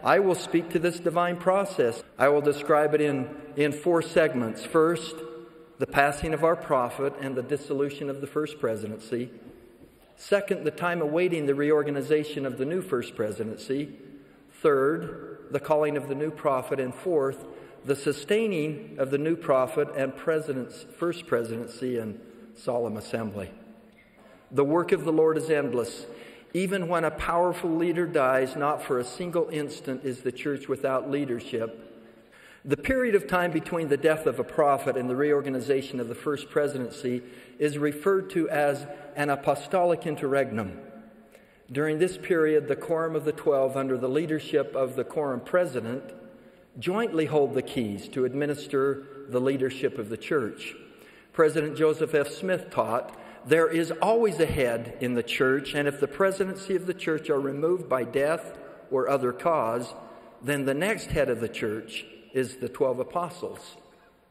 I will speak to this divine process. I will describe it in 4 segments. First, the passing of our prophet and the dissolution of the first presidency. Second, the time awaiting the reorganization of the new first presidency. Third, the calling of the new prophet. And fourth, the sustaining of the new prophet and first presidency in solemn assembly. The work of the Lord is endless. Even when a powerful leader dies, not for a single instant is the church without leadership. The period of time between the death of a prophet and the reorganization of the first presidency is referred to as an apostolic interregnum. During this period, the Quorum of the 12, under the leadership of the Quorum President, jointly hold the keys to administer the leadership of the church. President Joseph F. Smith taught, there is always a head in the church, and if the presidency of the church are removed by death or other cause, then the next head of the church is the 12 apostles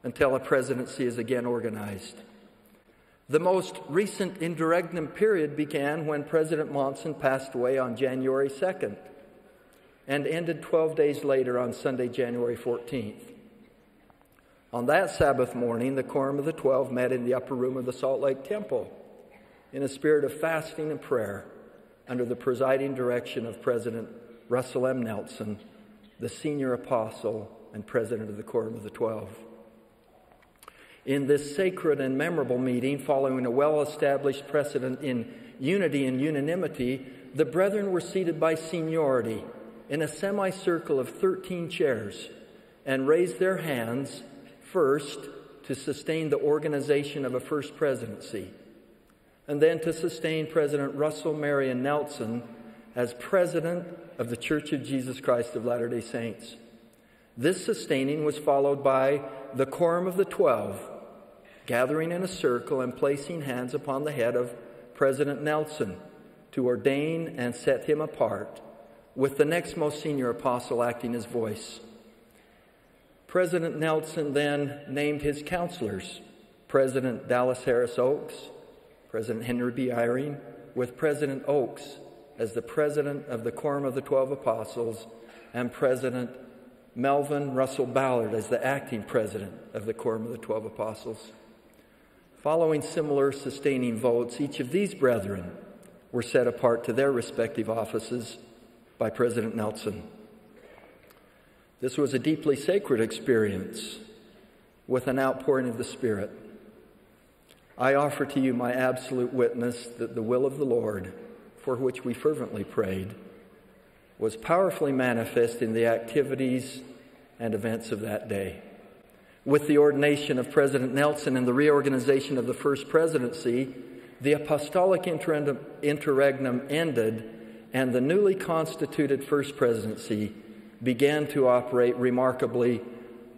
until a presidency is again organized. The most recent interregnum period began when President Monson passed away on January 2nd and ended 12 days later on Sunday, January 14th. On that Sabbath morning, the Quorum of the 12 met in the upper room of the Salt Lake Temple in a spirit of fasting and prayer under the presiding direction of President Russell M. Nelson, the senior apostle and president of the Quorum of the 12. In this sacred and memorable meeting, following a well-established precedent in unity and unanimity, the brethren were seated by seniority in a semicircle of 13 chairs and raised their hands first to sustain the organization of a first presidency, and then to sustain President Russell Marion Nelson as president of the Church of Jesus Christ of Latter-day Saints. This sustaining was followed by the Quorum of the 12, gathering in a circle and placing hands upon the head of President Nelson to ordain and set him apart, with the next most senior apostle acting as voice. President Nelson then named his counselors, President Dallas Harris Oaks, President Henry B. Eyring, with President Oaks as the president of the Quorum of the 12 Apostles, and President Melvin Russell Ballard as the acting president of the Quorum of the 12 Apostles. Following similar sustaining votes, each of these brethren were set apart to their respective offices by President Nelson. This was a deeply sacred experience with an outpouring of the Spirit. I offer to you my absolute witness that the will of the Lord, for which we fervently prayed, was powerfully manifest in the activities and events of that day. With the ordination of President Nelson and the reorganization of the first presidency, the apostolic interregnum ended, and the newly constituted first presidency began to operate remarkably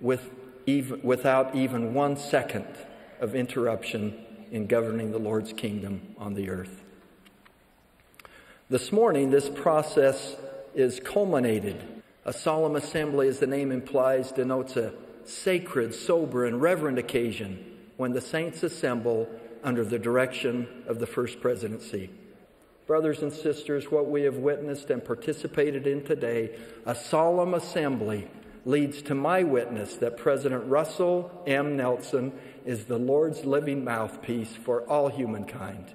without even 1 second of interruption in governing the Lord's kingdom on the earth. This morning, this process is culminated. A solemn assembly, as the name implies, denotes a sacred, sober, and reverent occasion when the saints assemble under the direction of the first presidency. Brothers and sisters, what we have witnessed and participated in today, a solemn assembly, leads to my witness that President Russell M. Nelson is the Lord's living mouthpiece for all humankind.